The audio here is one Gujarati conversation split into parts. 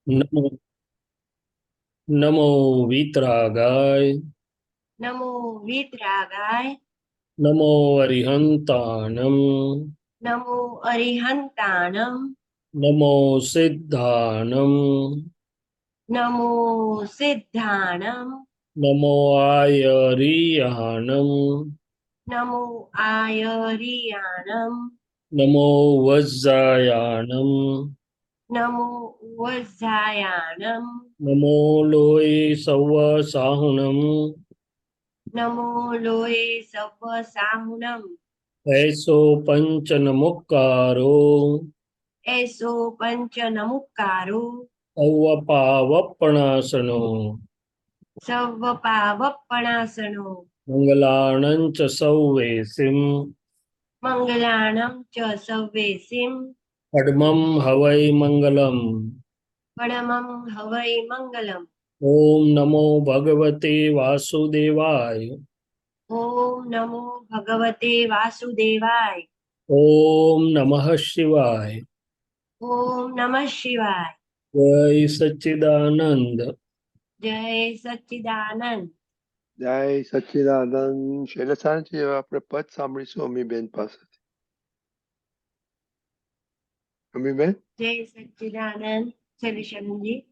નમો નમો વીતરાગાય. નમો વિતરાગાય. નમો અરિહંતાણમ. નમો અરિહંતાણમ. નમો સિદ્ધાણમ. નમો સિદ્ધાણમ. નમો આયરિયાણમ. નમો આયરિયાણમ. નમો વજ્જાયાણમ. નમો વજ્જાયાણમ. નમો લોય સવ સાહુણમ. નમો લોય સવ સાહુણમ. એસો પંચ નમુક્કારો. એસો પંચ નમુક્કારો. અવપાવપણાસનો. સવ પાવપણાસનો. મંગલાણં ચ સૌવેસિમ. મંગલાણમ ચ સવ્વેસિમ. પડમં હવૈ મંગલમ. પરમં હવૈ મંગલમ. ઓમ નમો ભગવતે વાસુદેવાય. ઓમ નમો ભગવતે વાસુદેવાય. ઓમ નમઃ શિવાય. ઓમ નમઃ શિવાય. જય સચ્ચિદાનંદ. જય સચ્ચિદાનંદ. જય સચ્ચિદાનંદ. શૈલસાજી, હવે આપણે પદ સાંભળીશું અમીબેન પાસેથી. અમીબેન. જય સચ્ચિદાનંદ. સવિશમજી.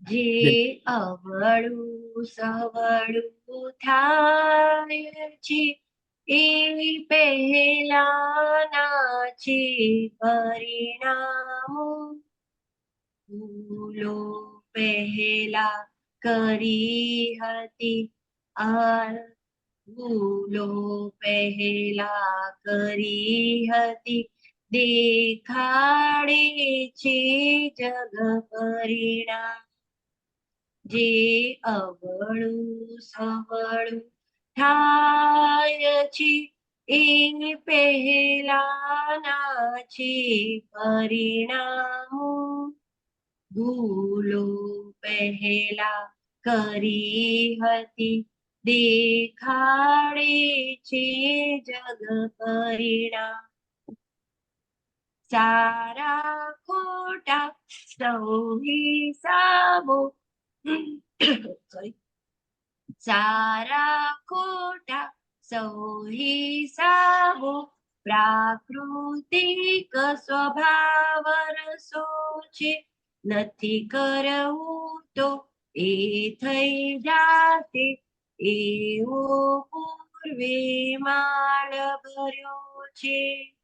જે અવળું સવળું થાય છે એ પહેલાના છે પરિણામો. ભૂલો પહેલા કરી હતી આ ભૂલો પહેલા કરી હતી દેખાડે છે જગ પરિણામ. જે અવળું સવળું થાય છે એ પહેલાના છે પરિણામો. ભૂલો પહેલા કરી હતી દેખાડે છે જગ પરિણામ. સારા ખોટા સૌ હિસાબો સોરી સારા ખોટા સૌ હિસાબો પ્રાકૃતિક સ્વભાવ રસો છે. નથી કરવું તો એ થઈ જાતે એવો પૂર્વે માળ ભર્યો છે.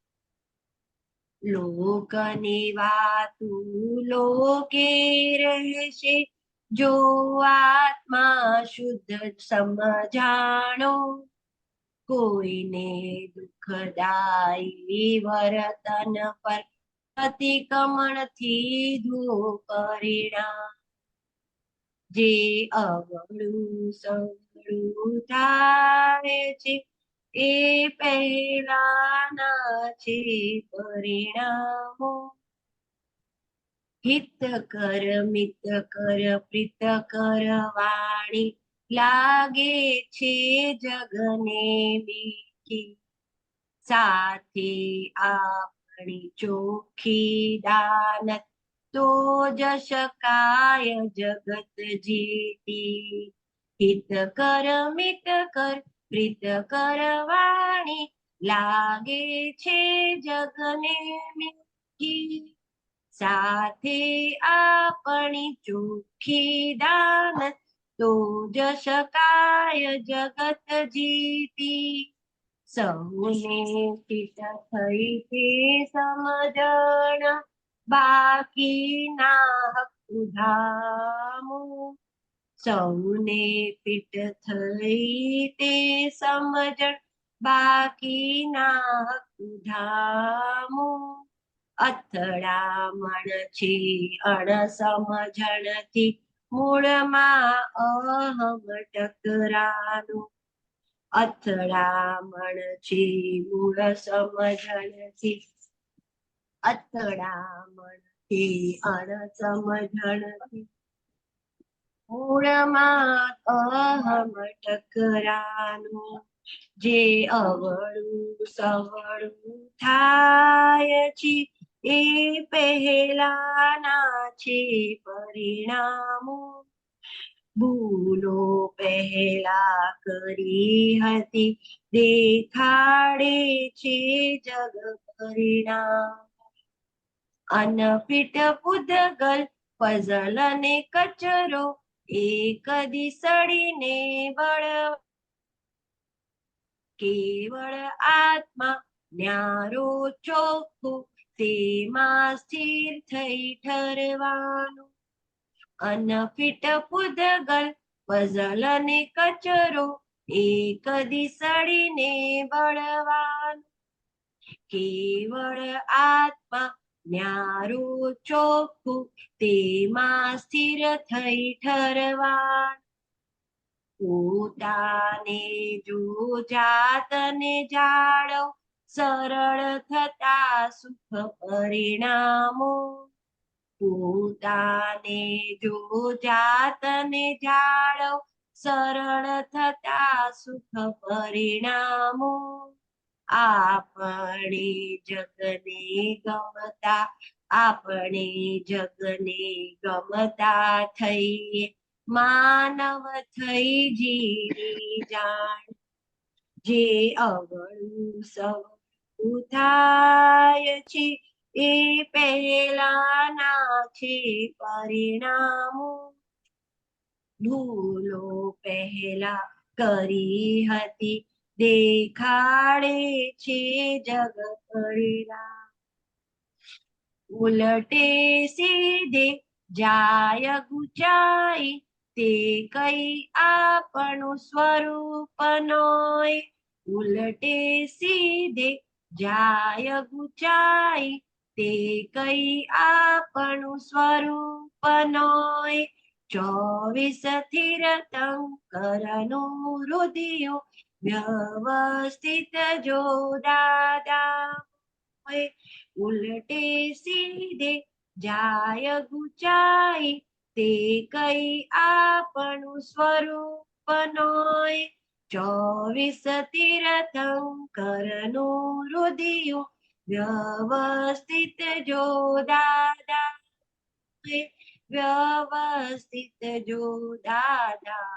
લોકની વાતું લોકે રહેશે જો આત્મા શુદ્ધ સમજાણો. કોઈને દુઃખદાયી વર્તન પર પ્રતિક્રમણથી ધો પરિણામ. જે અવળું સવળું થાય છે એ પહેલાના છે પરિણામો. હિત કર મિત કર પ્રીત કર વાણી લાગે છે જગને બીકી. સાથે આપણી ચોખ્ખી દાનત તો જશ કાય જગત જીતી. હિત કર મિત કર પ્રીત કર વાણી લાગે છે જગને મીઠી. સાથે આપણી ચોખ્ખી દાનત તો જશ કાય જગત જીતી. સૌને પિત થઈ તે સમજણ બાકી ના હક ઉધામો. સૌને પીટ થઈ તે સમજણ બાકી ના હક ઉધામો. અથડામણ છે અણસમજણથી મૂળમાં અહમ ટકરાનું. અથડામણ છે મૂળ સમજણથી અથડામણ છે અણસમજણથી મૂળમાં અહમ ટકરાનું. જે અવળું સવળું થાય છે એ પહેલાના છે પરિણામો. ભૂલો પહેલા કરી હતી દેખાડે છે જગ પરિણામ. અનફિટ પૂતગલ પઝલ અને કચરો એક દિસડીને બળ. કેવળ આત્મા ન્યારો ચોખ્ખો તેમાં સ્થિર થઈ ઠરવાનું. અનફિટ પૂતગલ પઝલ અને કચરો એક દિસડીને બળવાનું. કેવળ આત્મા ન્યારો ચોખ્ખો તેમાં સ્થિર થઈ ઠરવાનું. પોતાને જો જાતને જાળવ સરળ થતા સુખ પરિણામો. પોતાને જો જાતને જાળવ સરળ થતા સુખ પરિણામો. આપણે જગને ગમતા થઈએ માનવ થઈ જીવી જાણ. જે અવળું સવળું થાય છે એ પહેલાના છે પરિણામો. ભૂલો પહેલા કરી હતી દેખાડે છે જગ પરિણામ. ઉલટે સીધે જાય ગુચાઈ તે કઈ આપણું સ્વરૂપ નોય. ઉલટે સીધે જાય ગુચાઈ તે કઈ આપણું સ્વરૂપ નોય. 24 તીર્થંકરનું રુધિયું વ્યવસ્થિત જો દાદા હોય. ઉલટે સીધે જાય ગુચાઈ તે કઈ આપણું સ્વરૂપ નોય. 24 તીર્થંકરનું રુધિયું વ્યવસ્થિત જો દાદા હોય. વ્યવસ્થિત જો દાદા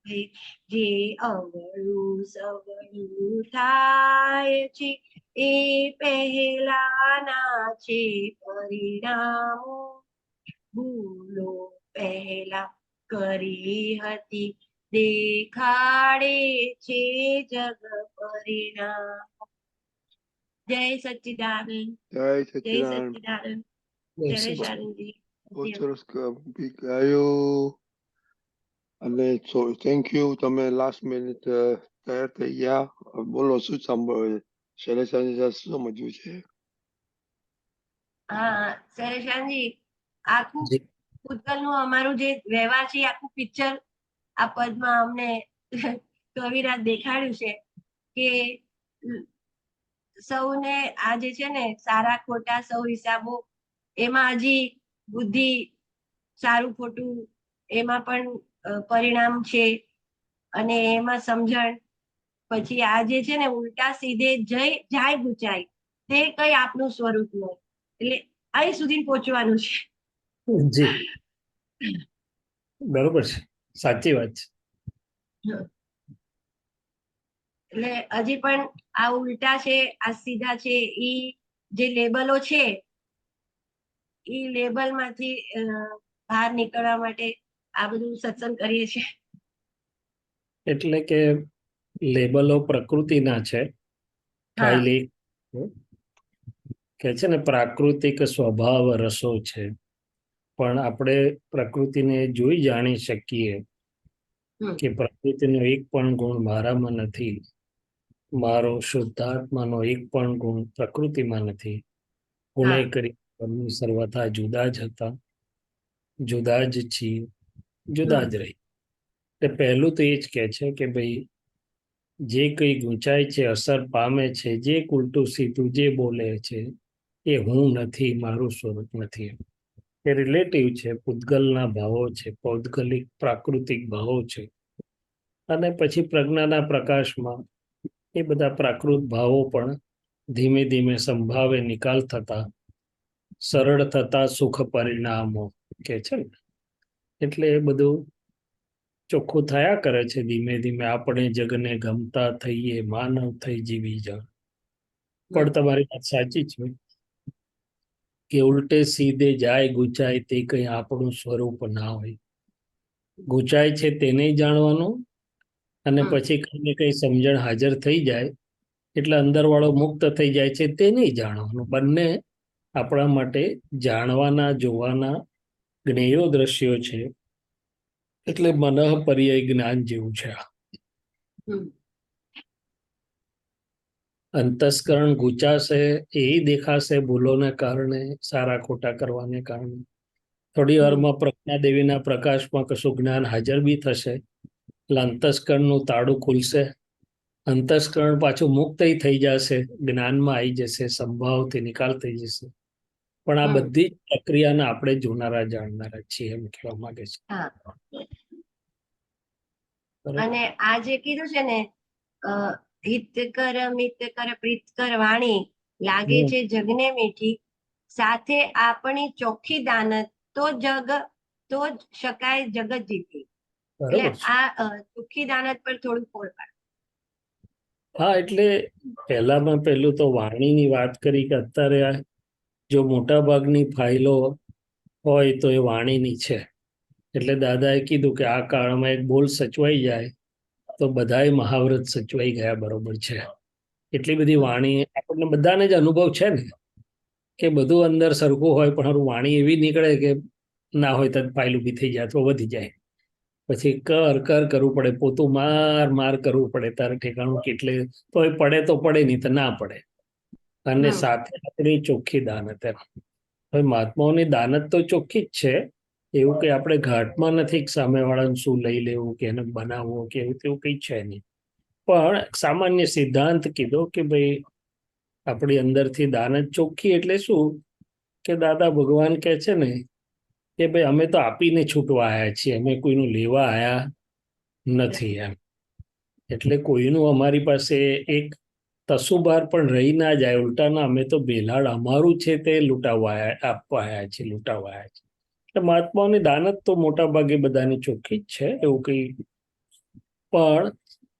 હોય. જે અવળું સવળું થાય છે એ પહેલાના છે પરિણામો. ભૂલો પહેલા કરી હતી દેખાડે છે જગ પરિણામ. જય સચ્ચિદાનંદ. જય જય સચ્ચિદાનંદ. સચ્ચિદાનંદ. જય જય સચ્ચિદાનંદ. શાનંદજી. બહુ સરસ ગાયું. અને થેન્ક યુ, તમે લાસ્ટ મિનિટ તૈયાર થઈ ગયા. બોલો, શું સાંભળો શૈલેષાજી શું સમજવું છે? હા શૈલેષાનંદજી, આખું જી. પૂતગલનું અમારું જે વ્યવહાર છે એ આખું પિક્ચર આ પદમાં અમને કવિરાજ દેખાડ્યું છે કે સૌને આ જે છે ને સારા ખોટા સૌ હિસાબો એમાં હજી બુદ્ધિ સારું ખોટું એમાં પણ પરિણામ છે અને એમાં સમજણ. પછી આ જે છે ને ઉલટા સીધે જાય ગુચાય તે કઈ આપનું સ્વરૂપ નહીં. એટલે અહીં સુધી પહોંચવાનું છે. જી, બરોબર છે, સાચી વાત છે. એટલે હજી પણ આ ઉલટા છે આ સીધા છે ઈ જે લેબલો છે એ લેબલ માંથી બહાર નીકળવા માટે આ બધું સત્સંગ કરીએ છીએ. એટલે કે લેબલો પ્રકૃતિના છે. કાયલી કે છે ને પ્રાકૃતિક સ્વભાવ રસો છે, પણ આપણે પ્રકૃતિને જોઈ જાણી શકીએ કે પ્રકૃતિનો એક પણ ગુણ મારામાં નથી, મારો શુદ્ધાત્માનો એક પણ ગુણ પ્રકૃતિમાં નથી. ગુણે કરી સર્વથા જુદા જ હતા, જુદા જ છીએ, જુદા જ રહી. એટલે પહેલું તો એ જ કે છે કે ભાઈ જે કઈ ગુંચાય છે, અસર પામે છે, જે ઉલટું સીધું જે બોલે છે એ હું નથી, મારું સ્વરૂપ નથી. એ રિલેટિવ છે, પૂતગલના ભાવો છે, પૌદ્ગલિક પ્રાકૃતિક ભાવો છે. અને પછી પ્રજ્ઞાના પ્રકાશમાં એ બધા પ્રાકૃત ભાવો પણ ધીમે ધીમે સંભાવે નિકાલ થતા સરળ થતા સુખ પરિણામો કે છે ને, એટલે એ બધું ચોખ્ખું થયા કરે છે. ધીમે ધીમે આપણે જગને ગમતા થઈએ, માનવ થઈ જીવી જાણ. પણ તમારી વાત સાચી છે કે ઉલટે સીધે જાય ગુચાય તે કઈ આપણું સ્વરૂપ ના હોય. ગુચાય છે તેને જાણવાનું, અને પછી કઈ ને કઈ સમજણ હાજર થઈ જાય એટલે અંદર વાળો મુક્ત થઈ જાય છે તે નહીં જાણવાનું. બંને આપણા માટે જાણવાના, જોવાના જ્ઞેયો દ્રશ્યો છે. એટલે મનઃ પર્યાય જ્ઞાન જેવું છે. અંતસ્કરણ ગુચાશે, એ દેખાશે ભૂલોને કારણે, સારા ખોટા કરવાને કારણે. થોડી વારમાં પ્રજ્ઞાદેવીના પ્રકાશમાં કશું જ્ઞાન હાજર બી થશે, એટલે અંતસ્કરણનું તાળું ખુલશે. અંતસ્કરણ પાછું મુક્ત થઈ જશે, જ્ઞાનમાં આવી જશે, સંભાવથી નિકાલ થઈ જશે. પણ આ બધી જ પ્રક્રિયાને આપણે જોનારા જાણનારા છીએ, એમ કહેવા માંગે છે. અને આ જે કીધું છે ને, હિત કર મિત કર પ્રીત કર વાણી, લાગે છે જગને મીઠી, સાથે આપણી ચોખ્ખી દાનત, તો જ શકાય જગત જીતી. એટલે આ ચોખ્ખી દાનત પર થોડું ફોડ પાડ. હા, એટલે પહેલામાં પહેલું તો વાણીની વાત કરી કે અત્યારે જો મોટા ભાગની ફાઇલો હોય તો એ વાણીની છે. એટલે દાદાએ કીધું કે આ કાળમાં એક બોલ સચવાઈ જાય તો બધાએ મહાવ્રત સચવાઈ ગયા બરોબર છે. એટલી બધી વાણી આપણને બધાને જ અનુભવ છે ને કે બધું અંદર સરખું હોય, પણ સારું વાણી એવી નીકળે કે ના હોય તો ફાઇલ ઊભી થઈ જાય અથવા વધી જાય. પછી કર કર કરવું પડે, પોતું માર માર કરવું પડે, તારે ઠેકાણું કેટલે તો એ પડે તો પડે, નહીં તો ના પડે. અને સાથે આપણી ચોખ્ખી દાનત. હવે મહાત્માઓની દાનત તો ચોખ્ખી જ છે. એવું કે આપણે ઘાટમાં નથી સામેવાળાને શું લઈ લેવું કે એને બનાવવું કે એવું તેવું કંઈ છે નહીં. પણ સામાન્ય સિદ્ધાંત કીધો કે ભાઈ આપણી અંદરથી દાનત ચોખ્ખી. એટલે શું કે દાદા ભગવાન કહે છે ને કે ભાઈ અમે તો આપીને છૂટવા આવ્યા છીએ, અમે કોઈનું લેવા આવ્યા નથી એમ. એટલે કોઈનું અમારી પાસે એક તસુબાર પણ રહી ના જાય. ઉલટાના અમે તો બેલાડ અમારું છે તે લૂંટાવા આપવા આવ્યા છીએ, લૂંટાવા આવ્યા છીએ. એટલે મહાત્માઓની દાનત તો મોટા ભાગે બધાની ચોખ્ખી જ છે, એવું કંઈ. પણ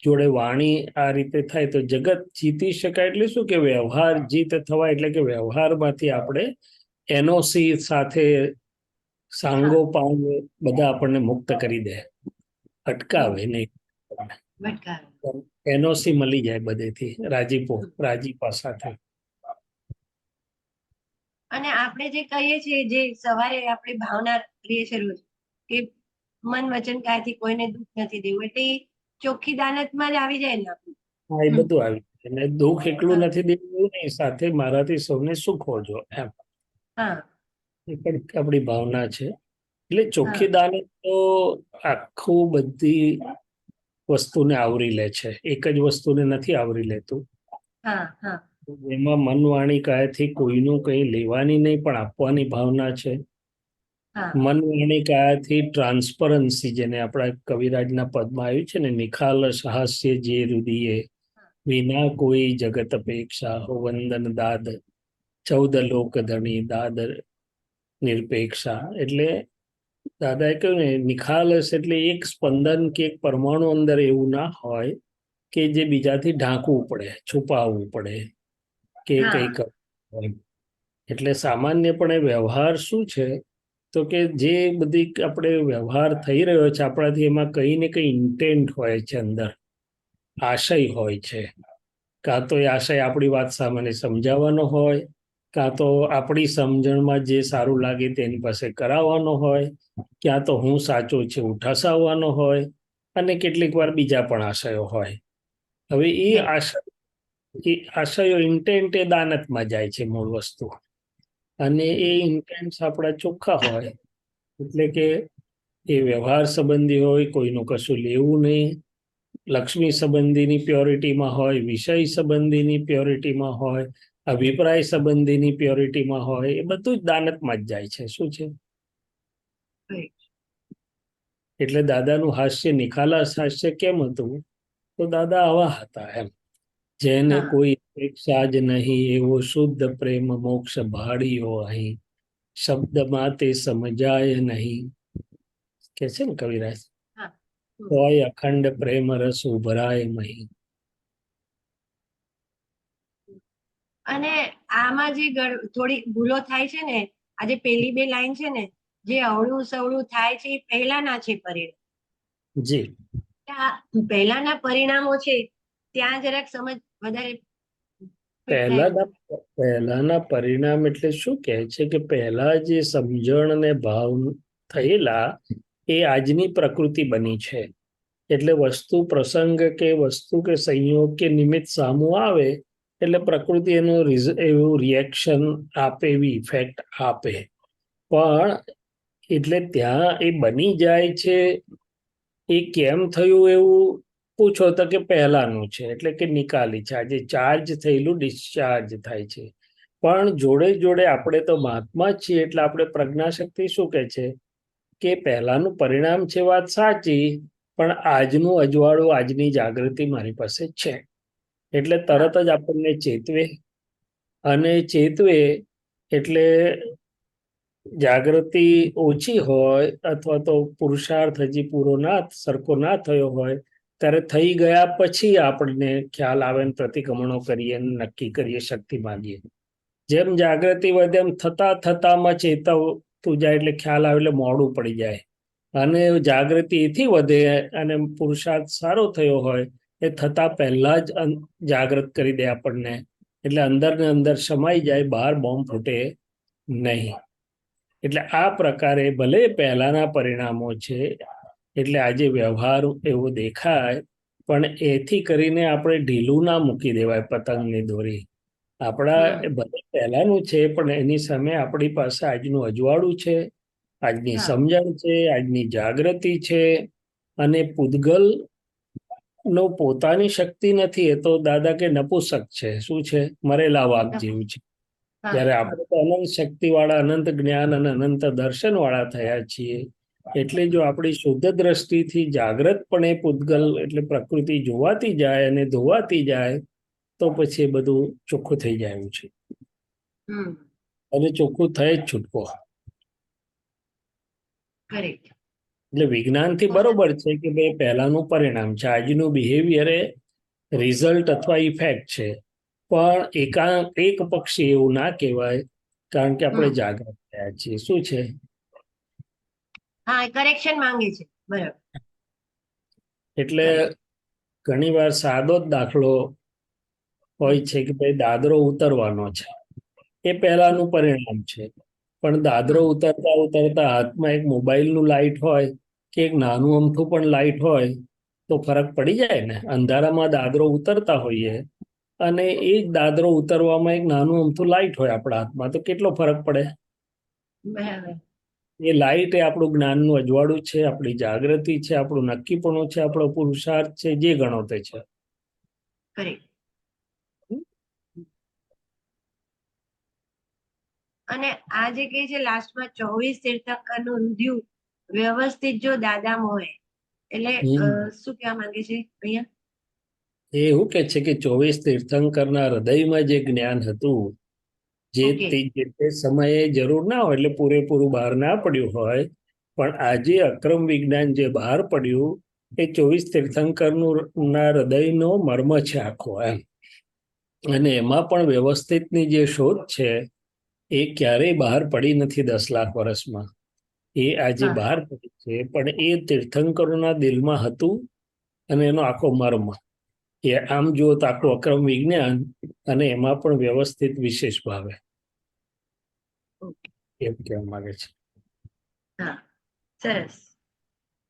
જોડે વાણી આ રીતે થાય તો જગત જીતી શકાય. એટલે શું કે વ્યવહાર જીત થવા, એટલે કે વ્યવહારમાંથી આપણે એનઓસી સાથે સાંગો પાંગ બધા આપણને મુક્ત કરી દે, અટકાવે નહીં. એનઓસી મળી જાય બધેથી, રાજીપા સાથે. અને આપણે જે કહીએ છીએ, જે સવારે આપણે ભાવના કરીએ છીએ રોજ કે મન વચન કાયથી કોઈને દુઃખ નથી દેવું, એટલે ચોખ્ખી દાનતમાં જ આવી જાય ને આપણું. હા, એ બધું આવી જાય. અને દુઃખ એકલું નથી દેવું એવું નહીં, સાથે મારાથી સૌને સુખ હોજો એમ. એ પણ આપણી ભાવના છે. એટલે ચોખ્ખી દાનત તો આખું બધી વસ્તુને આવરી લે છે, એક જ વસ્તુને નથી આવરી લેતું. એમાં મન વાણી કાયાથી કોઈનું કંઈ લેવાની નહીં, પણ આપવાની ભાવના છે. મન વાણી કાયાથી ટ્રાન્સપરન્સી, જેને આપણા કવિરાજના પદમાં આવ્યું છે ને, નિખાલસ હાસ્ય જે રુદિયે, વિના કોઈ જગત અપેક્ષા, હો વંદન દાદ 14 લોક ધણી દાદ નિરપેક્ષા. એટલે દાદાએ કહ્યું ને, નિખાલસ એટલે એક સ્પંદન કે એક પરમાણુ અંદર એવું ના હોય કે જે બીજાથી ઢાંકવું પડે, છુપાવવું પડે કે કંઈ કરવું. એટલે સામાન્યપણે વ્યવહાર શું છે તો કે જે બધી આપણે વ્યવહાર થઈ રહ્યો છે આપણાથી, એમાં કંઈ ને કંઈ ઇન્ટેન્ટ હોય છે, અંદર આશય હોય છે. કાં તો એ આશય આપણી વાત સામાન્ય સમજાવવાનો હોય, કાં તો આપણી સમજણમાં જે સારું લાગે તેની પાસે કરાવવાનો હોય, ક્યાં તો હું સાચો છે એવું ઠસાવવાનો હોય, અને કેટલીક વાર બીજા પણ આશયો હોય. હવે એ આશયો ઇન્ટેન્ટ એ દાનતમાં જાય છે મૂળ વસ્તુ. અને એ ઇન્ટેન્ટ્સ આપણા ચોખ્ખા હોય, એટલે કે એ વ્યવહાર સંબંધી હોય, કોઈનું કશું લેવું નહીં, લક્ષ્મી સંબંધીની પ્યોરિટીમાં હોય, વિષય સંબંધીની પ્યોરિટીમાં હોય, અભિપ્રાય સંબંધીની પ્યોરિટીમાં હોય, એ બધું જ દાનતમાં જ જાય છે. શું છે? એટલે દાદાનું હાસ્ય નિખાલસ હાસ્ય કેમ હતું? તો દાદા આવા હતા એમ, જેને કોઈ અપેક્ષા જ નહીં, એવો શુદ્ધ પ્રેમ મોક્ષ ભાળ્યો અહીં, શબ્દમાં તે સમજાય નહીં, કે છે ને કવિરાજ, હા તોય અખંડ પ્રેમ રસ ઉભરાય નહીં. અને આમાં જે થોડી ભૂલો થાય છે ને, આજે પેલી બે લાઈન છે ને, જે અવળું સવળું થાય છે એ પહેલાના છે પરિણામ. જી, આ પહેલાના પરિણામો છે ત્યાં જરાક સમજ વધારે fit થાય એવું પહેલાના પરિણામ એટલે શું કહે છે કે પહેલા જે સમજણ ને ભાવ થયેલા એ આજની પ્રકૃતિ બની છે. એટલે વસ્તુ પ્રસંગ કે વસ્તુ કે સંયોગ કે નિમિત્ત સામું આવે એટલે પ્રકૃતિ એનું એવું રિએક્શન આપે, એવી ઇફેક્ટ આપે. પણ એટલે ત્યાં એ બની જાય છે, એ કેમ થયું એવું પૂછો તો કે પહેલાનું છે, એટલે કે નિકાલી છે. આજે ચાર્જ થયેલું ડિસ્ચાર્જ થાય છે. પણ જોડે જોડે આપણે તો મહાત્મા જ છીએ, એટલે આપણે પ્રજ્ઞાશક્તિ શું કહે છે કે પહેલાનું પરિણામ છે, વાત સાચી, પણ આજનું અજવાળું, આજની જાગૃતિ મારી પાસે છે. એટલે તરત જ આપણને ચેતવે, અને ચેતવે એટલે જાગૃતિ ઓછી હોય અથવા તો પુરુષાર્થ હજી પૂરો સરખો ના થયો હોય, ત્યારે થઈ ગયા પછી આપણને ખ્યાલ આવે ને પ્રતિક્રમણો કરીએ, નક્કી કરીએ, શક્તિ માંગીએ. જેમ જાગૃતિ વધે એમ થતા થતામાં ચેતવતું જાય, એટલે ખ્યાલ આવે એટલે મોડું પડી જાય. અને જાગૃતિ એથી વધે અને પુરુષાર્થ સારો થયો હોય એ થતા પહેલા જ જાગૃત કરી દે આપણને, એટલે અંદર ને અંદર સમાઈ જાય, બહાર બોમ્બ ફૂટે નહીં. એટલે આ પ્રકારે ભલે પહેલાના પરિણામો છે, એટલે આજે વ્યવહાર એવો દેખાય, પણ એથી કરીને આપણે ઢીલું ના મૂકી દેવાય પતંગની દોરી. આપણા ભલે પહેલાનું છે, પણ એની સામે આપણી પાસે આજનું અજવાળું છે, આજની સમજણ છે, આજની જાગૃતિ છે. અને પૂતગલ નો પોતાની શક્તિ નથી, એ તો દાદા કે નપુસક છે. શું છે? મરેલા વાઘ જેવું છે. જ્યારે આપણે તો અનંત શક્તિ વાળા, અનંત જ્ઞાન અને અનંત દર્શન વાળા થયા છીએ. એટલે જો આપણી શુદ્ધ દ્રષ્ટિથી જાગૃતપણે પૂતગલ એટલે પ્રકૃતિ જોવાતી જાય અને ધોવાતી જાય, તો પછી એ બધું ચોખ્ખું થઈ જાય એવું છે. અને ચોખ્ખું થઈ જ છૂટકો. એટલે વિજ્ઞાનથી બરોબર છે કે ભાઈ પહેલાનું પરિણામ છે, આજનું બિહેવિયર એ રિઝલ્ટ અથવા ઇફેક્ટ છે. પણ એક પક્ષી એવું ના કહેવાય, કારણ કે આપણે જાગૃત થયા છીએ. શું છે? હા, કરેક્શન માંગે છે. બરાબર. એટલે ઘણી વાર સાદો જ દાખલો હોય છે કે ભાઈ દાદરો ઉતરવાનો છે, એ પહેલાનું પરિણામ છે. પણ દાદરો ઉતરતા ઉતરતા હાથમાં એક મોબાઈલનું લાઈટ હોય કે એક નાનું અમથું પણ લાઈટ હોય તો ફરક પડી જાય ને. અંધારામાં દાદરો ઉતરતા હોઈએ અને એ જ દાદરો ઉતરવામાં એક નાનું અમથું લાઈટ હોય આપણા હાથમાં, તો કેટલો ફરક પડે? એ લાઈટ એ આપણું જ્ઞાનનું અજવાળું છે, આપણી જાગૃતિ છે, આપણું નક્કીપણું છે, આપણો પુરુષાર્થ છે, જે ગણો તે છે. અને આ જે કહે છે લાસ્ટમાં 24 તીર્થંકર નું રુધિર વ્યવસ્થિત જો દાદા મોહે, એટલે શું કહેવા માંગે છે અહીંયા? એ એવું કે છે કે 24 તીર્થંકરના હૃદયમાં જે જ્ઞાન હતું, જે તે સમયે જરૂર ના હોય, એટલે પૂરેપૂરું બહાર ના પડ્યું હોય, પણ આજે અક્રમ વિજ્ઞાન જે બહાર પડ્યું એ 24 તીર્થંકરનું ના હૃદયનો મર્મ છે આખો એમ. અને એમાં પણ વ્યવસ્થિતની જે શોધ છે એ ક્યારેય બહાર પડી નથી 10 લાખ વર્ષમાં. એ આજે બહાર પડી છે, પણ એ તીર્થંકરોના દિલમાં હતું અને એનો આખો મર્મ. એ આમ જુઓ તો આખું અક્રમ વિજ્ઞાન, અને એમાં પણ વ્યવસ્થિત વિશેષ ભાવે એમ કહેવા માંગે છે. હા, સરસ.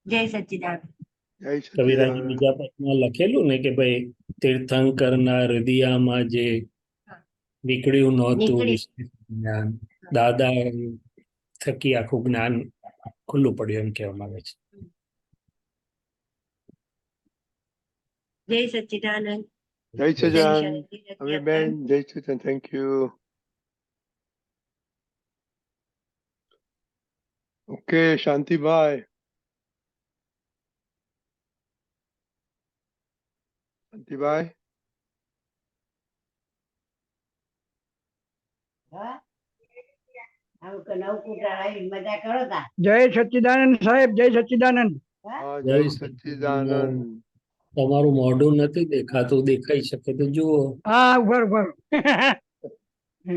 જય સચ્ચિદાનંદ. કવિરાજ બીજા પદમાં લખેલું ને કે ભાઈ તીર્થંકરના હૃદયામાં જે નીકળ્યું નહોતું વિશેષ જ્ઞાન, દાદા થકી આખું જ્ઞાન ખુલ્લું પડ્યું, એમ કહેવા માંગે છે. જય સચ્ચિદાનંદ. જય સચ્ચિદાનંદ. અમીબેન, જય Sachchidanand. Thank you. Okay, Shantibhai. Shantibhai. મજા કરો તા. જય સચ્ચિદાનંદ સાહેબ, જય સચ્ચિદાનંદ. હા જય જય સચ્ચિદાનંદ. સચ્ચિદાનંદ. તમારું મોઢું નથી દેખાતું, દેખાઈ શકે તો જુઓ. હા, ઉભર ઉભર.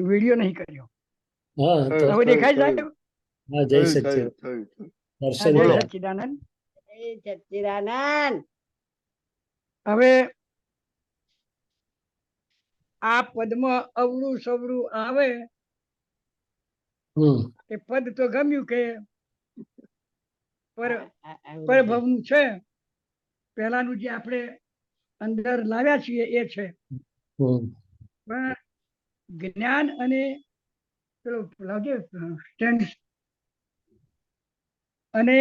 વિડીયો નહીં કર્યો. હા તો થયું, હવે દેખાય થયું, સાહેબ? હા, જય થયું, સચ્ચિદાનંદ. થયું, થયું. હા, દર્શન જય બોલો. સચ્ચિદાનંદ. જય સચ્ચિદાનંદ. હવે આ પદમાં અવળું સવળું આવે હમ એ પદ તો ગમ્યું કે પરભવનું છે. પહેલાનું જે આપણે અંદર લાવ્યા છીએ એ છે. હમ પણ જ્ઞાન અને પેલો લાવજે સ્ટેન્ડ અને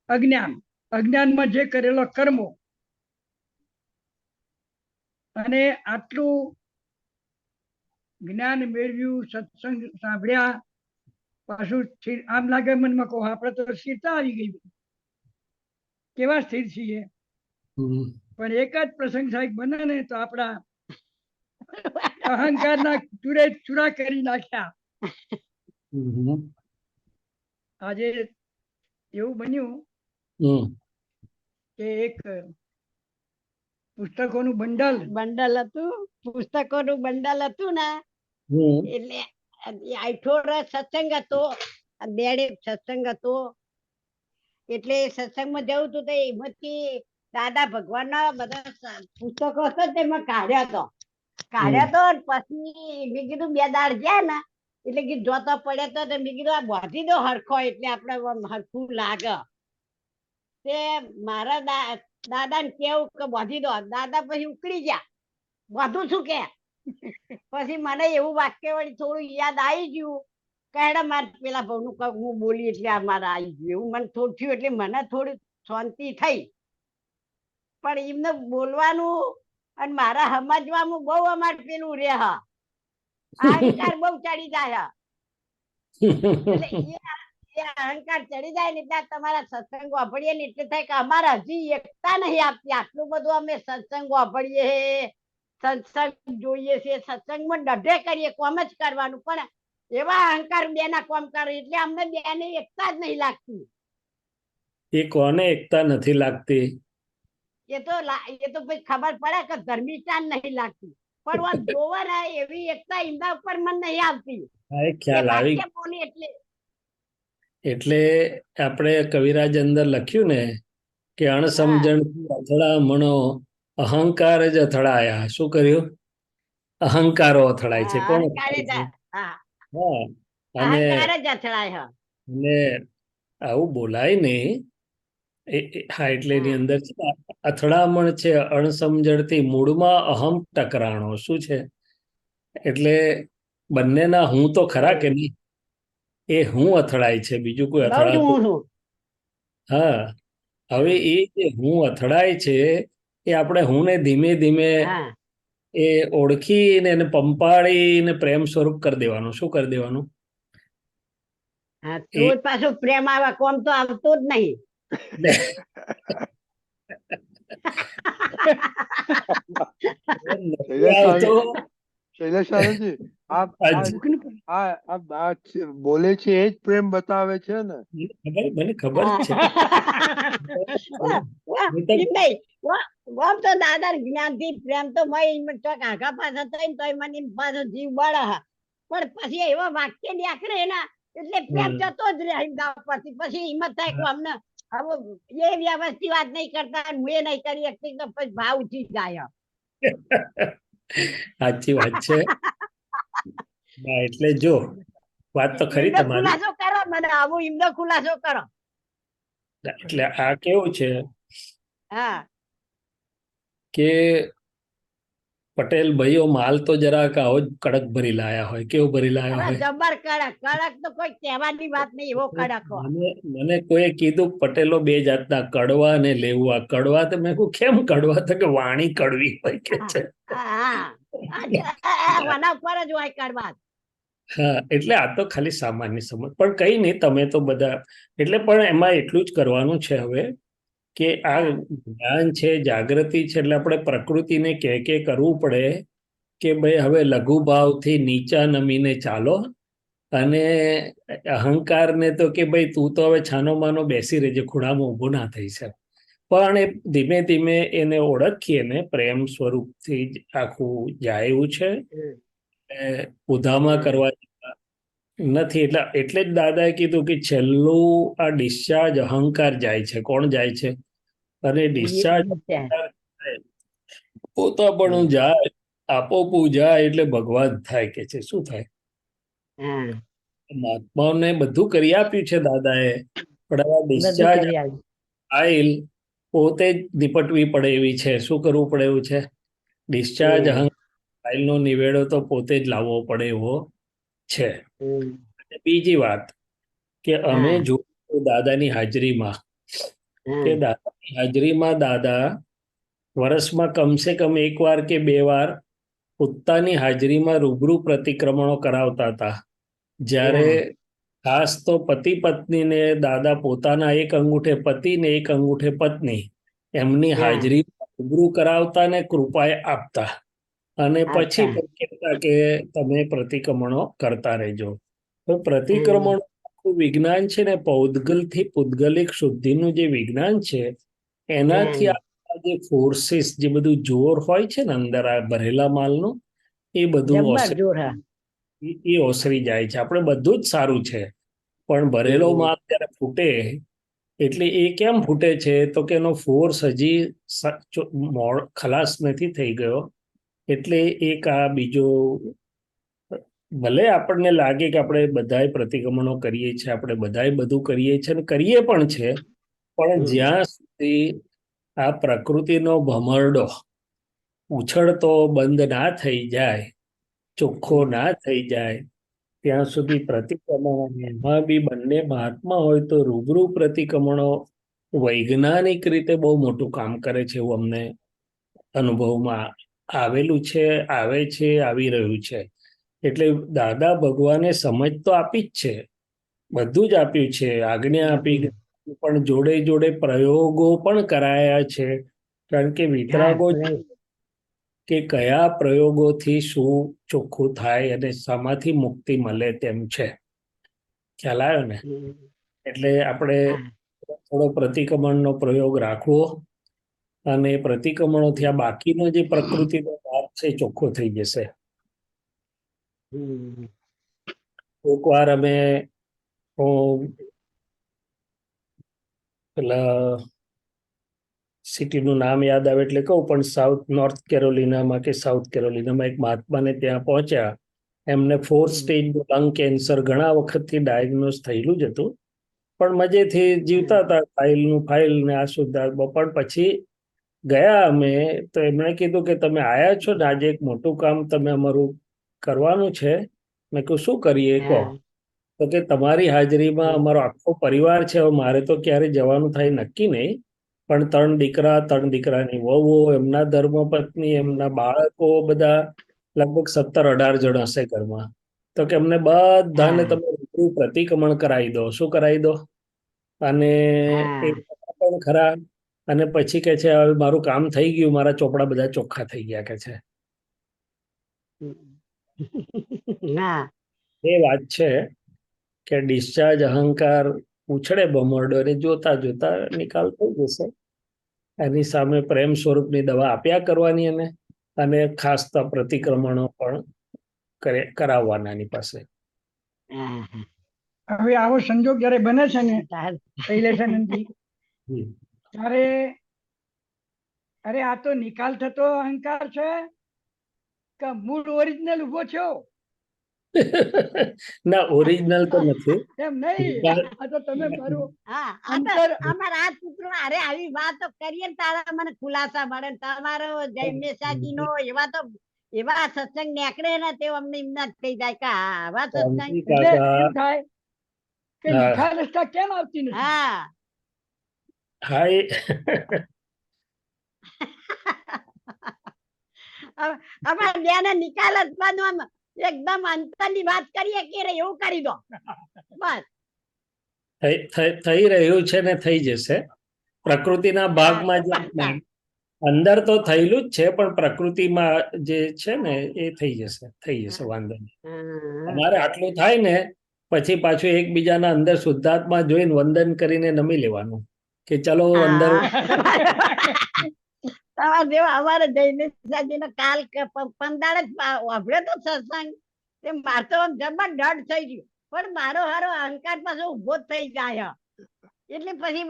અજ્ઞાનમાં જે કરેલો કર્મો અને આટલું જ્ઞાન મેળવ્યું, સત્સંગ સાંભળ્યા, પાછું આમ લાગે મનમાં કહો આપણે તો સ્થિરતા આવી ગઈ. કેવા સ્થિર છીએ. હમ પણ એક જ પ્રસંગ સાહેબ બને ને તો આપણા અહંકારના ચૂરે ચૂરા કરી નાખ્યા. હમ આજે એવું બન્યું હમ કે એક પુસ્તકોનું બંડલ હતું, પુસ્તકોનું બંડલ હતું ને હમ એટલે આઠોડે સત્સંગ હતો, બેડે સત્સંગ હતો. એટલે સત્સંગમાં જવું હતું તો એમાંથી દાદા ભગવાનના બધા પુસ્તકો હતા તેમાં કાઢ્યા તો પછી મેં કીધું બે દાડ ગયા ને એટલે કે જોતો પડે તો મેં કીધું આ બાંધી દો હરખો એટલે આપણે હરખું લાગે. તે મારા દાદાને કેવું કે બાંધી દો. દાદા પછી ઉકળી ગયા, બાંધું છું કે. પછી મને એવું વાક્ય વળી થોડું યાદ આવી ગયું કે મારે પેલા ભાવનું હું બોલી એટલે આ મારે આવી ગયું એવું મને થોડું થયું. એટલે મને થોડી શાંતિ થઈ. પણ એમને બોલવાનું અને મારા સમજવામાં બહુ અમારે પેલું રે અહંકાર બહુ ચડી જાય. એટલે એ અહંકાર ચડી જાય ને એટલે તમારા સત્સંગ વાપરીએ ને એટલે થાય કે અમારે હજી એકતા નહીં આપતી. આટલું બધું અમે સત્સંગ વાપરીએ, સત્સંગ જોઈએ છે, સત્સંગમાં ડઢે કરીએ, કોમ જ કરવાનું, પણ એવા અહંકાર બે ના કોમ કરે એટલે અમને બે ને એકતા જ નહીં લાગતી. એ કોને એકતા નથી લાગતી? એ તો ભાઈ ખબર પડે કે ધર્મિષ્ઠાન નહીં લાગતી, પણ આમ જોવા ને એવી એકતા ઈંડા ઉપર મને નહીં આવતી. હા, એ ખ્યાલ આવી. બોલી એટલે આપણે કવિરાજ અંદર લખ્યું ને કે અણસમજણ અથડામણો અહંકાર જ અથડાયા. શું કર્યું? અહંકારો અથડાય છે. કોણ અથડાય છે? હા, અને આવું બોલાય નહીં. હા, એટલે એની અંદર છે ને અથડામણ છે, અણસમજણથી મૂળમાં અહમ ટકરાણો. શું છે? એટલે બંનેના હું તો ખરા કે નહીં, એ હું અથડાય છે, બીજું કોઈ અથડાતું. હા, હવે એ જે હું અથડાય છે એ આપણે હું ને ધીમે ધીમે એ ઓળખીને એને પંપાળીને પ્રેમ સ્વરૂપ કરી દેવાનું. શું કરી દેવાનું? પાછું પ્રેમ આવે, કોમ તો આવતો જ નહીં. શૈલેષાનંદજી, આપ બોલે છે એ જ પ્રેમ બતાવે છે ને? મને ખબર છે. તો દાદા જ્ઞાન થી પ્રેમ તો આઘા પાછા થઈ ને તો મને પાછો જીવ બળે. પણ પછી એવા વાક્ય નીકળે ને એટલે પ્રેમ જતો જ રહે પરથી. પછી હિંમત થાય કે અમને હવે એ વ્યવસ્થિત વાત નહીં કરતા, હું એ નહીં કરી શકતી તો પછી ભાવ ઉઠી જાય. સાચી વાત છે. એટલે જો વાત તો ખરી તમારી. ખુલાસો કરો મને, આવું એમનો ખુલાસો કરો. એટલે આ કેવું છે કે પટેલ ભાઈઓ માલ તો જરાક આવો જ કડક ભરી લાયા હોય. કેવું ભરી લાયા હોય? જબર કડક. કડક તો કોઈ કહેવાની વાત નહીં, એવો કડક હોય. મને કોઈ કીધું પટેલો બે જાતના, કડવા ને લેવા. કડવા તો મેં કહ્યું કેમ કડવા? તો કે વાણી કડવી હોય કે છે. હા, એટલે આ તો ખાલી સામાન્ય સમજ, પણ કઈ નહીં, તમે તો બધા. એટલે પણ એમાં એટલું જ કરવાનું છે હવે કે આ જ્ઞાન છે, જાગૃતિ છે, એટલે આપણે પ્રકૃતિને કે કરવું પડે કે ભાઈ હવે લઘુભાવથી નીચા નમીને ચાલો અને અહંકારને તો કે ભાઈ તું તો હવે છાનો માનો બેસી રહેજે, ખૂણામાં ઊભો ના થઈ શકે. પણ એ ધીમે ધીમે એને ઓળખીએ ને પ્રેમ સ્વરૂપથી જ આખું જાય એવું છે. ઉધામાં કરવા નથી. એટલે જ દાદાએ કીધું કે છેલ્લું આ ડિસ્ચાર્જ અહંકાર જાય છે. કોણ જાય છે? અને ડિસ્ચાર્જ પોતાપણું જાય, આપોપું જાય એટલે ભગવાન થાય કે છે. શું થાય? મહાત્માઓને બધું કરી આપ્યું છે દાદાએ, પણ આ ડિસ્ચાર્જ ફાઇલ પોતે જ નીપટવી પડે એવી છે. શું કરવું પડે એવું છે? ડિસ્ચાર્જ ફાઇલનો નિવેડો તો પોતે જ લાવવો પડે એવો છે. બીજી વાત કે અમે જોયું દાદાની હાજરીમાં કે દાદાની હાજરીમાં દાદા વર્ષમાં કમસે કમ એક વાર કે બે વાર પોતાની હાજરીમાં રૂબરૂ પ્રતિક્રમણો કરાવતા હતા. જ્યારે ખાસ તો પતિ પત્નીને દાદા પોતાના એક અંગૂઠે પતિ ને એક અંગૂઠે પત્ની એમની હાજરી રૂબરૂ કરાવતા ને કૃપાએ આપતા, અને પછી કહેતા કે તમે પ્રતિક્રમણો કરતા રહેજો. તો પ્રતિક્રમણ વિજ્ઞાન છે ને, પૌદ્ગલથી પૂદગલિક શુદ્ધિનું જે વિજ્ઞાન છે એનાથી આ જે ફોર્સિસ, જે બધું જોર હોય છે ને અંદર આ ભરેલા માલનું, એ બધું ઓસરી જાય છે. આપણે બધું જ સારું છે, પણ ભરેલો માલ જ્યારે ફૂટે એટલે એ કેમ ફૂટે છે? તો કે એનો ફોર્સ હજી ખલાસ નથી થઈ ગયો. એટલે એક આ બીજો, ભલે આપણને લાગે કે આપણે બધાય પ્રતિક્રમણો કરીએ છીએ, આપણે બધાય બધું કરીએ છીએ અને કરીએ પણ છે, પણ જ્યાં સુધી આ પ્રકૃતિનો ભમરડો ઉછળતો બંધ ના થઈ જાય, ચોખ્ખો ના થઈ જાય, ત્યાં સુધી પ્રતિક્રમણો, એમાં બી બંને મહાત્મા હોય તો રૂબરૂ પ્રતિક્રમણો વૈજ્ઞાનિક રીતે બહુ મોટું કામ કરે છે એવું અમને અનુભવમાં આવેલું છે, આવે છે, આવી રહ્યું છે. એટલે દાદા ભગવાને સમજ તો આપી જ છે, બધું જ આપ્યું છે, આજ્ઞા આપી, પણ જોડે જોડે પ્રયોગો પણ કરાયા છે. કારણ કે વિતરાગો કે કયા પ્રયોગોથી શું ચોખ્ખું થાય અને શામાંથી મુક્તિ મળે તેમ છે. ખ્યાલ આવ્યો ને? એટલે આપણે થોડો પ્રતિક્રમણનો પ્રયોગ રાખવો, અને પ્રતિક્રમણોથી આ બાકીનો જે પ્રકૃતિનો ભાગ છે ચોખ્ખો થઈ જશે. એક વાર અમે પેલા સિટીનું નામ યાદ આવે એટલે કહું, પણ નોર્થ કેરોલિનામાં કે સાઉથ કેરોલિનામાં એક મહાત્માને ત્યાં પહોંચ્યા. એમને 4th સ્ટેજનું લંગ કેન્સર ઘણા વખતથી ડાયગ્નોઝ થયેલું જ હતું, પણ મજેથી જીવતા હતા, ફાઇલ ને આ સુધા. પણ પછી ગયા અમે, તો એમણે કીધું કે તમે આયા છો ને, આજે એક મોટું કામ તમે અમારું કરવાનું છે. મેં કહ્યું શું કરીએ કહો? તો કે તમારી હાજરીમાં અમારો આખો પરિવાર છે, હવે મારે તો ક્યારે જવાનું થાય નક્કી નહીં, પણ 3 દીકરા, 3 દીકરાની વહુઓ, એમના ધર્મપત્ની, એમના બાળકો, બધા લગભગ 17-18 જણ હશે ઘરમાં. તો કે અમને બધાને તમે રૂબરૂ પ્રતિક્રમણ કરાવી દો. શું કરાવી દો? અને એ પણ ખરા. અને પછી કે છે હવે મારું કામ થઈ ગયું, મારા ચોપડા બધા ચોખ્ખા થઈ ગયા કે છે. એ વાત છે કે ડિસ્ચાર્જ અહંકાર ઉછળે ભમરડો, અને જોતા જોતા નિકાલ થઈ જશે. એની સામે પ્રેમ સ્વરૂપની દવા આપ્યા કરવાની, અને ખાસ તો પ્રતિક્રમણો પણ કરાવવાના એની પાસે. હવે આવો સંજોગ જયારે બને છે ને શૈલેષાનંદજી, ત્યારે અરે આ તો નિકાલ થતો અહંકાર છે કે મૂળ ઓરિજિનલ ઉભો છો? ના, ઓરિજિનલ તો નથી. એમ નહીં, આ તો તમે મારું અમારા આ પુત્રો અરે આવી વાતો કરીએ ને તારા મને ખુલાસા મળે. તમારો જયમેશાજી નો એવા સત્સંગ નીકળે ને તે અમને એમના થઈ જાય કે આવા સત્સંગ એટલે એમ થાય કે નિખાલસતા કેમ આવતી નથી? હા, અમારા બેને નિકાલ આપવાનું એકદમ અંતરની વાત કરીએ કે એવું કરી દો બસ. થઈ રહ્યું છે ને થઈ જશે. પ્રકૃતિના ભાગમાં અંદર તો થયેલું જ છે, પણ પ્રકૃતિમાં જે છે ને એ થઈ જશે, વાંધો નહીં. તમારે આટલું થાય ને પછી પાછું એકબીજાના અંદર શુદ્ધાત્મા જોઈને વંદન કરીને નમી લેવાનું કે ચલો અંદર. તમારે જેવા અમારે જૈનેશાજીનો કાલ પંદાળ જ વાપર્યો તો સત્સંગ, તે માર તો જબર ડર થઈ ગયું, પણ મારો હારો અહંકાર પાછો ઉભો જ થઈ જાય, એટલે પછી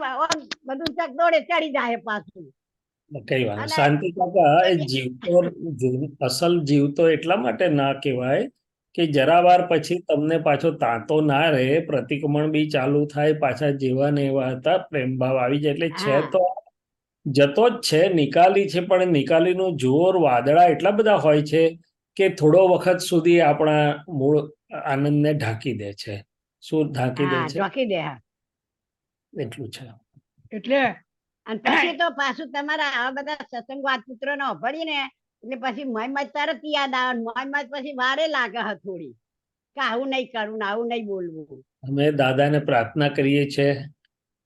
બધું ચકડોળે ચડી જાય પાછું. કઈ વાત શાંતિ કાકા, એ જીવતો અસલ જીવતો એટલા માટે ના કહેવાય કે જરા વાર પછી તમને પાછો તાંતો ના રહે, પ્રતિક્રમણ બી ચાલુ થાય, પાછા જેવા ને એવા હતા પ્રેમ ભાવ આવી જાય, એટલે છે તો જતો જ છે, નિકાલી છે, પણ નિકાલીનું જોર વાદળા એટલા બધા હોય છે કે થોડો વખત સુધી આપણા મૂળ આનંદને ઢાંકી દે છે. શું ઢાંકી દે છે? ઢાંકી દે. એટલું છે. એટલે અને પછી તો પાછું તમારા આવા બધા સત્સંગ વાતપુત્રો ને અભળીને એટલે પછી મોહમ્મદ તરત યાદ આવે, મોહમ્મદ પછી વારે લાગે થોડી કે આવું નહીં કરવું ને આવું નહીં બોલવું. અમે દાદાને પ્રાર્થના કરીએ છીએ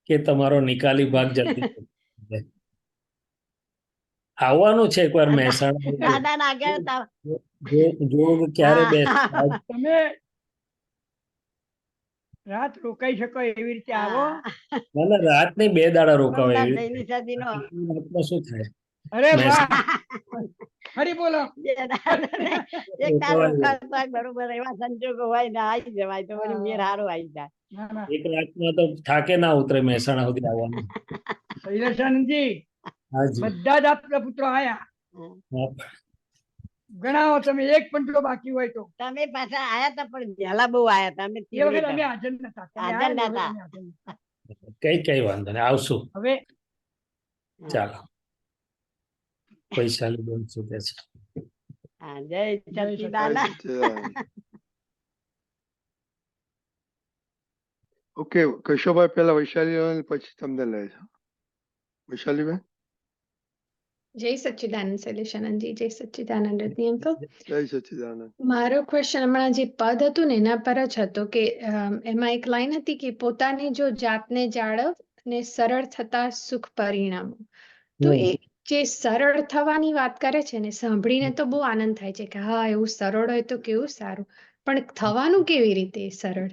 કે તમારો નિકાલી ભાગ જલ્દી આવવાનું છે એકવાર મહેસાણા. દાદા ના આગળ જોગ ક્યારે બેસ તમે રાત રોકાઈ શકો એવી રીતે આવો. મને રાત ની 2 દાડા રોકાવા એવી જૈનેશાજીનો શું થાય? અરે વાહ, ફરી બોલો. એક દાડો રોકાતા બરોબર એવા સંજોગો હોય ને આવી જવાય તો પછી મેર હારો આવી જાય. ના, ના. એક રાતમાં તો થાકે ના ઉતરે મહેસાણા સુધી આવવાનું. શૈલેષાનંદજી, હાજી. બધા જ આપણા પુત્રો આયા, ગણાવો તમે, એક પણ જો બાકી હોય તો. તમે પાછા આયા તા પણ વહેલા બહુ આયા તા, અમે એ વખત અમે હાજર નતા. તમે હાજર આયા ને નતા. અમે હાજર નતા. કઈ વાંધો નહીં, આવશું. હવે ચાલો. વૈશાલી બેન શું કહે છે? હા, જય સચ્ચિદાનંદ. ઓકે, કેશવભાઈ પહેલા વૈશાલી પછી તમને લે છે. વૈશાલીબેન. જય સચ્ચિદાનંદ શૈલેષાનંદજી, જય સચ્ચિદાનંદ રત્ની અંકલ. જય સચ્ચિદાનંદ. મારો ક્વેશ્ચન હમણાં જે પદ હતું ને એના પર જ હતો કે એમાં એક લાઈન હતી કે પોતાની જો જાતને જાળવ ને સરળ થતા સુખ પરિણામો. તો એ જે સરળ થવાની વાત કરે છે ને, સાંભળીને તો બહુ આનંદ થાય છે કે હા એવું સરળ હોય તો કેવું સારું, પણ થવાનું કેવી રીતે સરળ?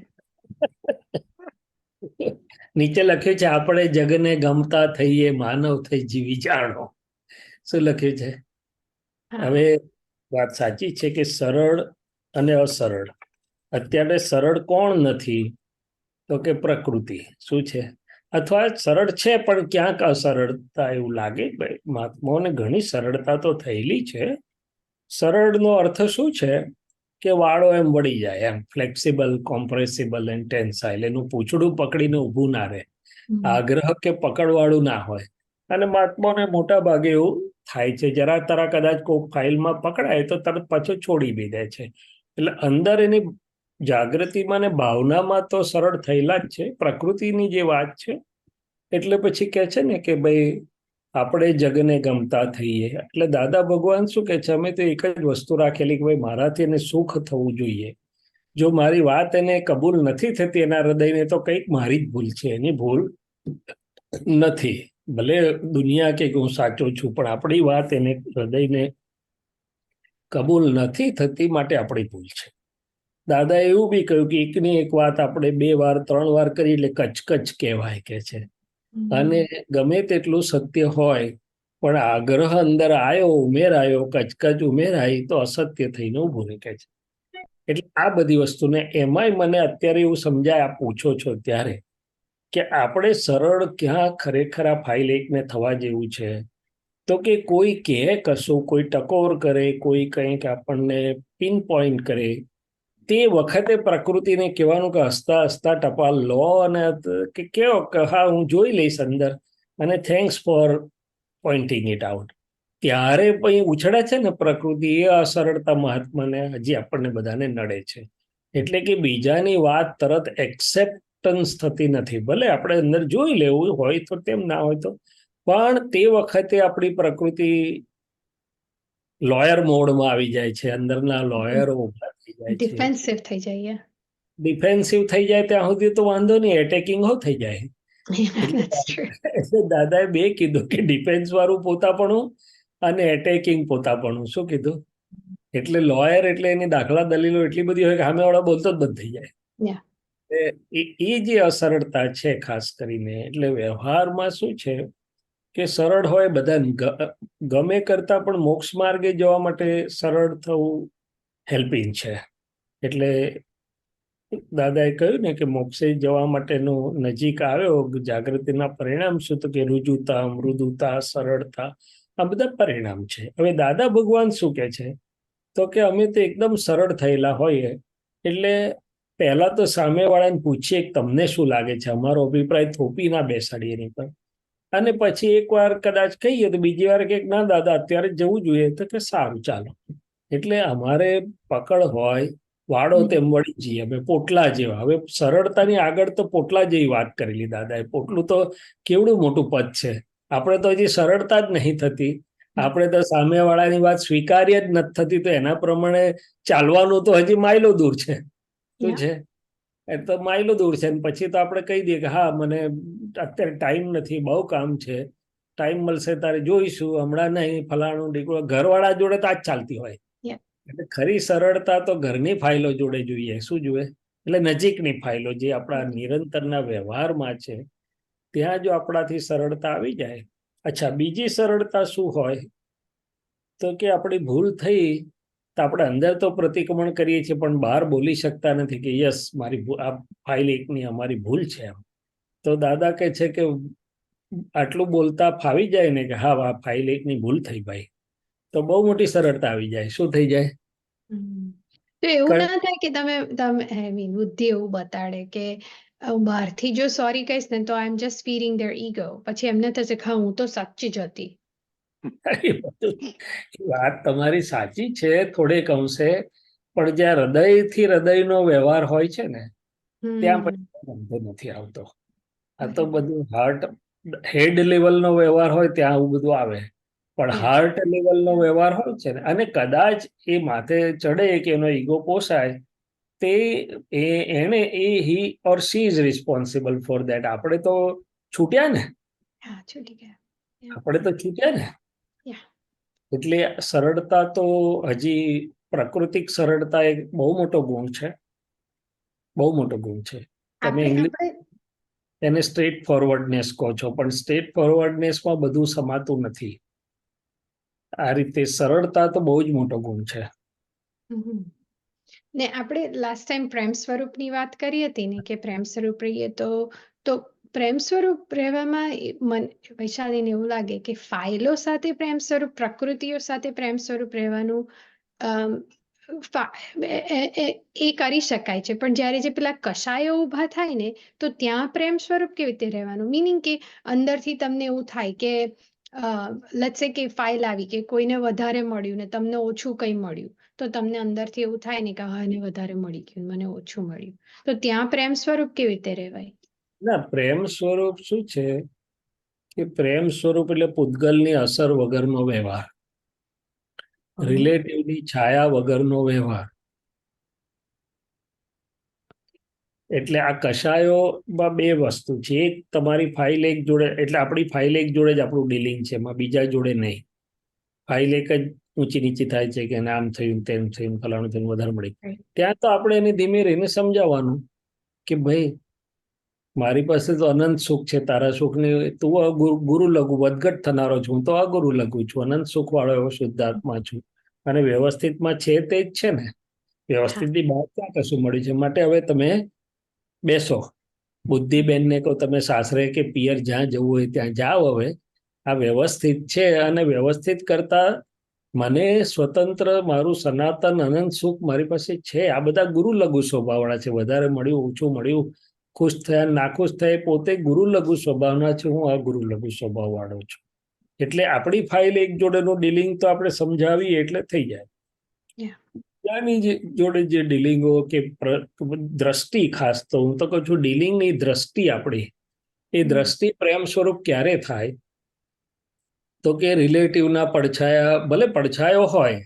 નીચે લખ્યું છે આપણે જગને ગમતા થઈએ, માનવ થઈ જીવી જાણો. શું લખ્યું છે? હવે વાત સાચી છે કે સરળ અને અસરળ. અત્યારે સરળ કોણ નથી? તો કે પ્રકૃતિ. શું છે? અથવા સરળ છે પણ ક્યાંક અસરળતા એવું લાગે. મહાત્માઓને ઘણી સરળતા તો થયેલી છે. સરળનો અર્થ શું છે? કે વાળો એમ વળી જાય, એમ ફ્લેક્સિબલ, કોમ્પ્રેસિબલ એન્ડ ટેન્સાઇલ. એનું પૂંછડું પકડીને ઊભું ના રહે, આગ્રહ કે પકડવાળું ના હોય. અને મહાત્માઓને મોટા ભાગે એવું થાય છે. જરા તરા કદાચ કોઈ ફાઇલમાં પકડાય તો તરત પાછો છોડી બી દે છે. એટલે અંદર એની જાગૃતિમાં ને ભાવનામાં તો સરળ થયેલા જ છે. પ્રકૃતિની જે વાત છે એટલે પછી કે છે ને કે ભાઈ આપણે જગને ગમતા થઈએ. એટલે દાદા ભગવાન શું કે છે? અમે તો એક જ વસ્તુ રાખેલી કે ભાઈ મારાથી એને સુખ થવું જોઈએ. જો મારી વાત એને કબૂલ નથી થતી એના હૃદયને, તો કંઈક મારી જ ભૂલ છે, એની ભૂલ નથી. ભલે દુનિયા કે હું સાચો છું, પણ આપણી વાત એને હૃદયને કબૂલ નથી થતી, માટે આપણી ભૂલ છે. દાદા એવું બી કહ્યું કે એકની એક વાત આપણે 2 વાર 3 વાર કરી એટલે કચકચ કહેવાય કે છે. અને ગમે તેટલું સત્ય હોય પણ આગ્રહ અંદર આવ્યો, ઉમેરાયો, કચકચ ઉમેરાય તો અસત્ય થઈને ઉભું રહે છે. એટલે આ બધી વસ્તુને એમાંય મને અત્યારે એવું સમજાય, આ પૂછો છો ત્યારે, કે આપણે સરળ ક્યાં ખરેખર આ ફાઇલ એકને થવા જેવું છે? તો કે કોઈ કહે કશું, કોઈ ટકોર કરે, કોઈ કંઈક આપણને પિન પોઈન્ટ કરે, તે વખતે પ્રકૃતિને કહેવાનું કે હસતા હસતા ટપાલ લો અને કે કેવો કે હા હું જોઈ લઈશ અંદર અને thanks for pointing it out. ત્યારે પછી ઉછળે છે ને પ્રકૃતિ. એ અસરળતા મહાત્માને હજી આપણને બધાને નડે છે. એટલે કે બીજાની વાત તરત એક્સેપ્ટન્સ થતી નથી. ભલે આપણે અંદર જોઈ લેવું હોય તો તેમ, ના હોય તો, પણ તે વખતે આપણી પ્રકૃતિ લોયર મોડમાં આવી જાય છે. અંદરના લોયરો ઉભા થઈ જાય છે, ડિફેન્સિવ થઈ જાય. ડિફેન્સિવ થઈ જાય. ત્યાં સુધી તો વાંધો નહીં, એટેકિંગ થઈ જાય. એટલે દાદાએ 2 કીધું કે ડિફેન્સ વાળું પોતાપણું અને એટેકિંગ પોતાપણું. શું કીધું? એટલે લોયર એટલે એની દાખલા દલીલો એટલી બધી હોય કે સામે વાળા બોલતો જ બંધ થઈ જાય. એ જે અસરળતા છે ખાસ કરીને, એટલે વ્યવહારમાં શું છે કે સરળ હોય બધાને ગમે કરતા પણ મોક્ષ માર્ગે જવા માટે સરળ થવું હેલ્પિંગ છે. એટલે દાદાએ કહ્યું ને કે મોક્ષે જવા માટેનું નજીક આવ્યો જાગૃતિના પરિણામ શું, તો કે રુજુતા, મૃદુતા, સરળતા, આ બધા પરિણામ છે. હવે દાદા ભગવાન શું કે છે, તો કે અમે તો એકદમ સરળ થયેલા હોઈએ, એટલે પહેલા તો સામેવાળાને પૂછીએ કે તમને શું લાગે છે, અમારો અભિપ્રાય થોપી ના બેસાડીએ એની પર, અને પછી એકવાર કદાચ કહીએ તો બીજી વાર કે ના દાદા અત્યારે જ જવું જોઈએ, તો કે સારું ચાલો. એટલે અમારે પકડ હોય વાળો તેમ વળી જઈએ અમે, પોટલા જેવા. હવે સરળતાની આગળ તો પોટલા જેવી વાત કરેલી દાદાએ. પોટલું તો કેવડું મોટું પદ છે. આપણે તો હજી સરળતા જ નહીં થતી, આપણે તો સામેવાળાની વાત સ્વીકાર્ય જ નથી થતી, તો એના પ્રમાણે ચાલવાનું તો હજી માઇલો દૂર છે. શું છે એ તો માઇલો દૂર છે. અને પછી તો આપણે કહી દઈએ કે હા મને અત્યારે ટાઈમ નથી, બહુ કામ છે, ટાઈમ મળશે તારે જોઈશું, હમણાં નહીં, ફલાણું ઢીકણું. ઘરવાળા જોડે તો આ જ ચાલતી હોય. એટલે ખરી સરળતા તો ઘરની ફાઇલો જોડે જોઈએ. શું જોઈએ? એટલે નજીકની ફાઇલો જે આપણા નિરંતરના વ્યવહારમાં છે, ત્યાં જો આપણાથી સરળતા આવી જાય. અચ્છા, બીજી સરળતા શું હોય, તો કે આપણી ભૂલ થઈ તો આપણે અંદર તો પ્રતિક્રમણ કરીએ છીએ પણ બહાર બોલી શકતા નથી કે યસ મારી આ ફાઇલ એકની અમારી ભૂલ છે. એમ તો દાદા કહે છે કે આટલું બોલતા ફાવી જાય ને કે હા આ ફાઇલ એકની ભૂલ થઈ ભાઈ, તો બહુ મોટી સરળતા આવી જાય. શું થઈ જાય? તો એવું ના થાય કે તમે આઈ મીન બુદ્ધિ એવું બતાડે કે હું બહારથી જો સોરી કહીશ ને તો I am just feeling their ego, પછી એમને થશે હા હું તો સાચી જ હતી. વાત તમારી સાચી છે થોડેક અંશે, પણ જ્યાં હૃદયથી હૃદયનો વ્યવહાર હોય છે ને ત્યાં પછી વાંધો નથી આવતો. આ તો બધું હાર્ટ હેડ લેવલનો વ્યવહાર હોય ત્યાં આવું બધું આવે, પણ હાર્ટ લેવલનો વ્યવહાર હોય છે ને, અને કદાચ એ માથે ચડે કે એનો ઈગો પોસાય, તે એને he or she is responsible for that. આપણે તો છૂટ્યા ને, આપણે તો છૂટ્યા ને. એટલે સરળતા તો હજી પ્રાકૃતિક સરળતા એક બહુ મોટો ગુણ છે, બહુ મોટો ગુણ છે. તમે ઇંગ્લિશ એને સ્ટ્રેટ ફોરવર્ડનેસ કહો છો, પણ સ્ટ્રેટ ફોરવર્ડનેસમાં બધું સમાતું નથી. આ રીતે સરળતા તો બહુ જ મોટો ગુણ છે. ને આપણે લાસ્ટ ટાઈમ પ્રેમ સ્વરૂપની વાત કરી હતી ને કે પ્રેમ સ્વરૂપ રહીએ તો પ્રેમ સ્વરૂપ રહેવામાં વૈશાલીને એવું લાગે કે ફાઇલો સાથે પ્રેમ સ્વરૂપ, પ્રકૃતિઓ સાથે પ્રેમ સ્વરૂપ રહેવાનું એ કરી શકાય છે, પણ જ્યારે જે પેલા કષાયો ઊભા થાય ને તો ત્યાં પ્રેમ સ્વરૂપ કેવી રીતે રહેવાનું? મિનિંગ કે અંદરથી તમને એવું થાય કે લેટ્સ સે કે ફાઇલ આવી કે કોઈને વધારે મળ્યું ને તમને ઓછું કંઈ મળ્યું, તો તમને અંદરથી એવું થાય ને કે હા એને વધારે મળી ગયું, મને ઓછું મળ્યું, તો ત્યાં પ્રેમ સ્વરૂપ કેવી રીતે રહેવાય? ના, પ્રેમ સ્વરૂપ શું છે કે પ્રેમ સ્વરૂપ એટલે પૂતગલની અસર વગરનો વ્યવહાર, રિલેટિવની છાયા વગરનો વ્યવહાર. એટલે આ કષાયોમાં બે વસ્તુ છે. એક તમારી ફાઇલ એક જોડે, એટલે આપણી ફાઇલ એક જોડે જ આપણું ડીલિંગ છે, એમાં બીજા જોડે નહીં. ફાઇલ એક જ ઊંચી નીચી થાય છે કે આમ થયું તેમ થયું ફલાણું થયું વધારે મળી. ત્યાં તો આપણે એને ધીમે રહીને સમજાવવાનું કે ભાઈ મારી પાસે તો અનંત સુખ છે, તારા સુખને તું ગુરુ લઘુ વધઘટ થનારો છું, હું તો અગુરુ લઘુ છું, અનંત સુખ વાળો એવો શુદ્ધાત્મા છું, અને વ્યવસ્થિતમાં છે તે જ છે ને, વ્યવસ્થિતની બહાર ક્યાં કશું મળ્યું છે. માટે હવે તમે બેસો, બુદ્ધિબેનને કહો તમે સાસરે કે પિયર જ્યાં જવું હોય ત્યાં જાઓ. હવે આ વ્યવસ્થિત છે, અને વ્યવસ્થિત કરતા મને સ્વતંત્ર મારું સનાતન અનંત સુખ મારી પાસે છે. આ બધા ગુરુ લઘુ સ્વભાવવાળા છે. વધારે મળ્યું ઓછું મળ્યું, ખુશ થયા નાખુશ થયા, પોતે ગુરુ લઘુ સ્વભાવના છે, હું આ ગુરુ લઘુ સ્વભાવ વાળો છું. એટલે આપણી ફાઇલ એક જોડેનું ડીલિંગ તો આપણે સમજાવીએ એટલે થઈ જાય. ત્યાંની જોડે જે ડીલિંગો કે દ્રષ્ટિ, ખાસ તો હું તો કહું છું ડીલિંગની દ્રષ્ટિ આપણી, એ દ્રષ્ટિ પ્રેમ સ્વરૂપ ક્યારે થાય, તો કે રિલેટિવના પડછાયા, ભલે પડછાયો હોય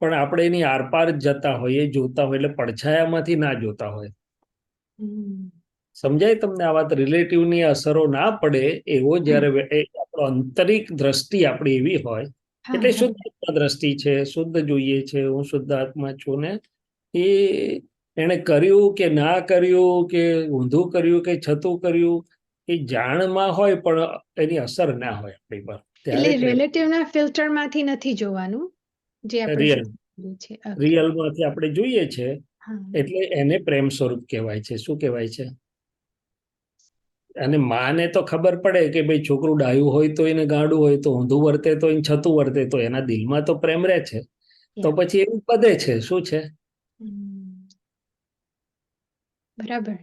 પણ આપણે એની આરપાર જતા હોઈએ, જોતા હોય, એટલે પડછાયામાંથી ના જોતા હોય. સમજાય તમને આ વાત? રિલેટિવની અસરો ના પડે એવો જ્યારે આપણો આંતરિક દ્રષ્ટિ આપણી એવી હોય, એટલે શુદ્ધ દ્રષ્ટિ છે, શુદ્ધ જોઈએ છે, હું શુદ્ધ આત્મા છું ને, એ એને કર્યું કે ના કર્યું કે ઊંધું કર્યું કે છતું કર્યું એ જાણમાં હોય પણ એની અસર ના હોય આપણી પર એટલે ત્યારે પ્રેમ રિલેટિવના ફિલ્ટરમાંથી નથી જોવાનું જે આપણે રિયલ જોઈએ છે. Okay. રિયલમાંથી આપણે જોઈએ છે હા. એટલે એને પ્રેમ સ્વરૂપ કહેવાય છે. શું કહેવાય છે? અને માને તો ખબર પડે કે ભાઈ છોકરું ડાયું હોય તો એને ગાંડું હોય તો ઊંધું વર્તે તો એને છતું વર્તે તો એના દિલમાં તો પ્રેમ રહે છે. તો Yeah. પછી એવું બધે છે. શું છે? હમ. બરાબર.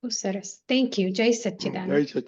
બહુ સરસ. Thank you. જય સચ્ચિદાનંદ. જય સચિદાનંદ.